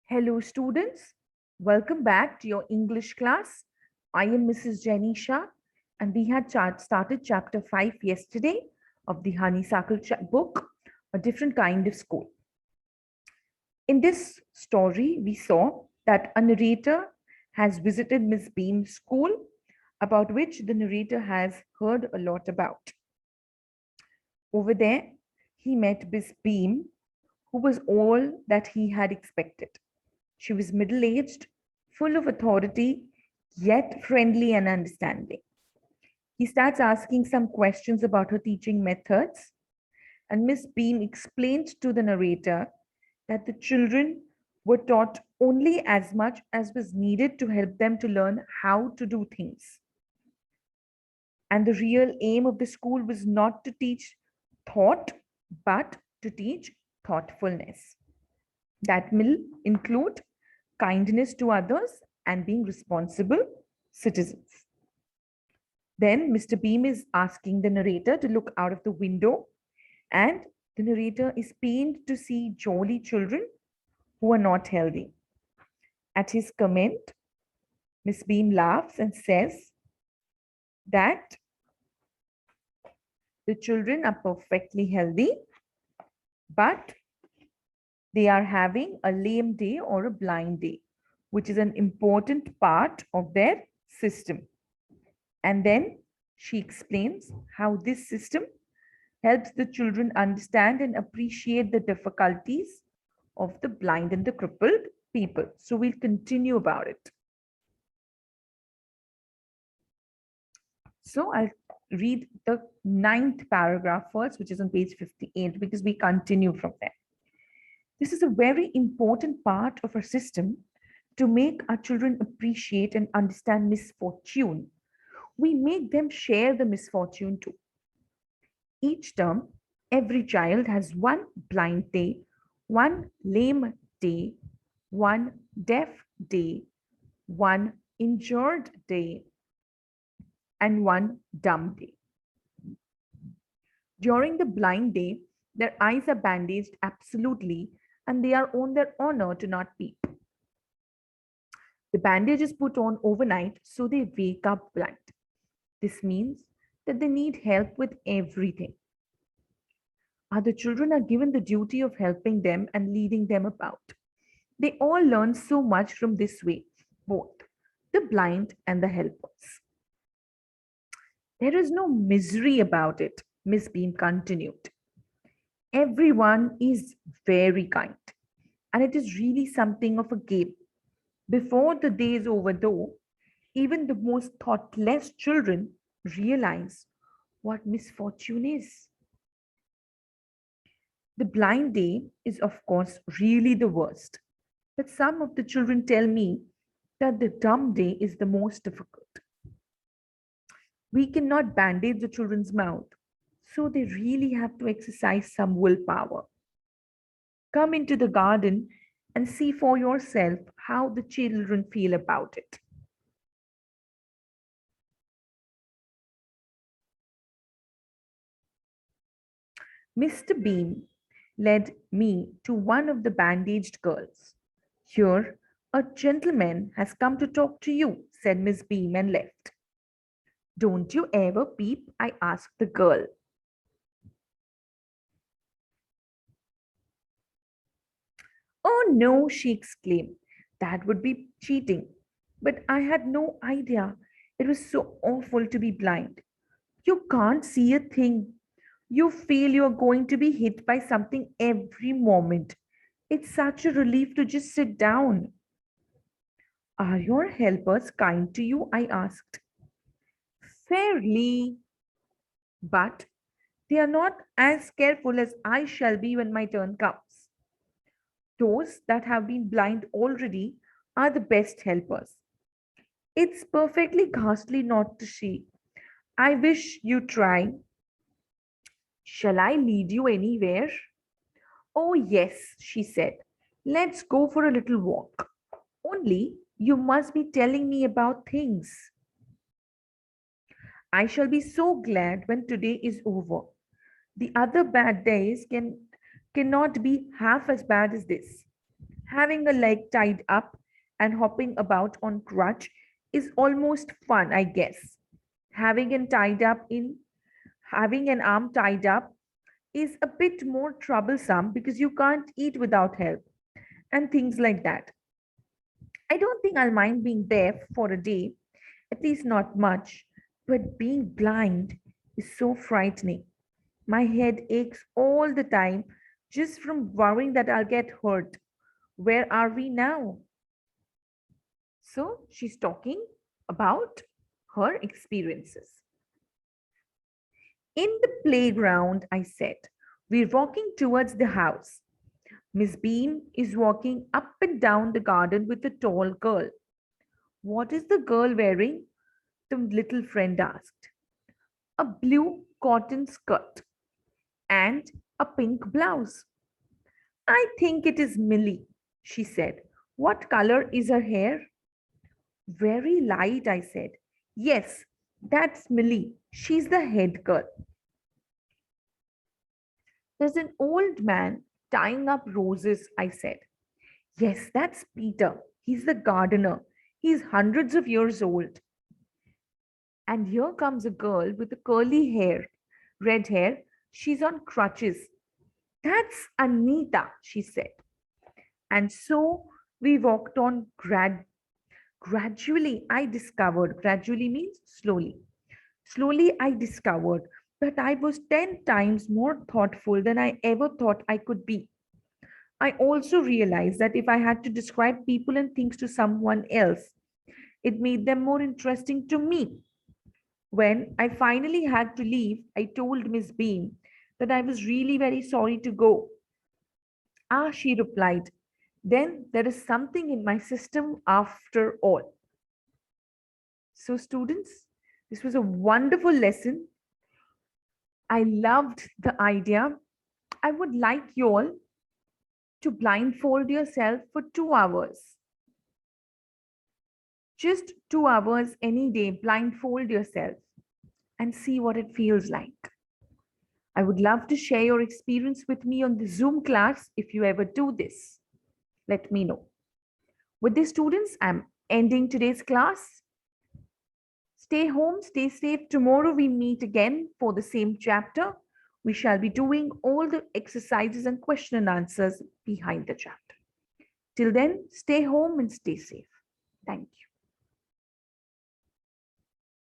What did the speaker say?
Hello, students. Welcome back to your English class. I am Mrs. Jenny Shah, and we had started chapter 5 yesterday of the Honeysuckle book, A Different Kind of School. In this story, we saw that a narrator has visited Miss Beam's school, about which the narrator has heard a lot about. Over there, he met Miss Beam, who was all that he had expected. She was middle aged, full of authority, yet friendly and understanding. He starts asking some questions about her teaching methods, and Miss Beam explained to the narrator that the children were taught only as much as was needed to help them to learn how to do things. And the real aim of the school was not to teach thought, but to teach thoughtfulness. That will include kindness to others and being responsible citizens. Then Mr. Beam is asking the narrator to look out of the window, and the narrator is pained to see jolly children who are not healthy. At his comment, Miss Beam laughs and says that the children are perfectly healthy, but they are having a lame day or a blind day, which is an important part of their system. And then she explains how this system helps the children understand and appreciate the difficulties of the blind and the crippled people. So we'll continue about it. So I'll read the 9th paragraph first, which is on page 58, because we continue from there. This is a very important part of our system to make our children appreciate and understand misfortune. We make them share the misfortune too. Each term, every child has one blind day, one lame day, one deaf day, one injured day, and one dumb day. During the blind day, their eyes are bandaged absolutely, and they are on their honor to not peep. The bandage is put on overnight, so they wake up blind. This means that they need help with everything. Other children are given the duty of helping them and leading them about. They all learn so much from this way, both the blind and the helpers. There is no misery about it, Miss Beam continued. Everyone is very kind, and it is really something of a game. Before the day is over, though, even the most thoughtless children realize what misfortune is. The blind day is, of course, really the worst. But some of the children tell me that the dumb day is the most difficult. We cannot bandage the children's mouth, so they really have to exercise some willpower. Come into the garden and see for yourself how the children feel about it. Mr. Beam led me to one of the bandaged girls. Here, a gentleman has come to talk to you, said Miss Beam and left. Don't you ever peep? I asked the girl. Oh no, she exclaimed. That would be cheating. But I had no idea. It was so awful to be blind. You can't see a thing. You feel you're going to be hit by something every moment. It's such a relief to just sit down. Are your helpers kind to you? I asked. Fairly, but they are not as careful as I shall be when my turn comes. Those that have been blind already are the best helpers. It's perfectly ghastly not to see. I wish you try. Shall I lead you anywhere? Oh, yes, she said. Let's go for a little walk. Only you must be telling me about things. I shall be so glad when today is over. The other bad days cannot be half as bad as this. Having a leg tied up and hopping about on crutch is almost fun, I guess. Having an tied up in Having an arm tied up is a bit more troublesome because you can't eat without help and things like that. I don't think I'll mind being deaf for a day, at least not much, but being blind is so frightening. My head aches all the time just from worrying that I'll get hurt. Where are we now? So she's talking about her experiences. In the playground, I said, we're walking towards the house. Miss Bean is walking up and down the garden with a tall girl. What is the girl wearing? The little friend asked. A blue cotton skirt and a pink blouse. I think it is Millie, she said. What color is her hair? Very light, I said. Yes, that's Millie. She's the head girl. There's an old man tying up roses, I said. Yes, that's Peter. He's the gardener. He's hundreds of years old. And here comes a girl with a curly hair, red hair. She's on crutches. That's Anita, she said. And so we walked on gradually. Gradually means slowly. Slowly, I discovered that I was 10 times more thoughtful than I ever thought I could be. I also realized that if I had to describe people and things to someone else, it made them more interesting to me. When I finally had to leave, I told Miss Bean that I was really very sorry to go. Ah, she replied, then there is something in my system after all. So, students, this was a wonderful lesson. I loved the idea. I would like you all to blindfold yourself for 2 hours. Just 2 hours any day, blindfold yourself and see what it feels like. I would love to share your experience with me on the Zoom class if you ever do this. Let me know. With this, students, I'm ending today's class. Stay home, stay safe. Tomorrow we meet again for the same chapter. We shall be doing all the exercises and question and answers behind the chapter. Till then, stay home and stay safe. Thank you.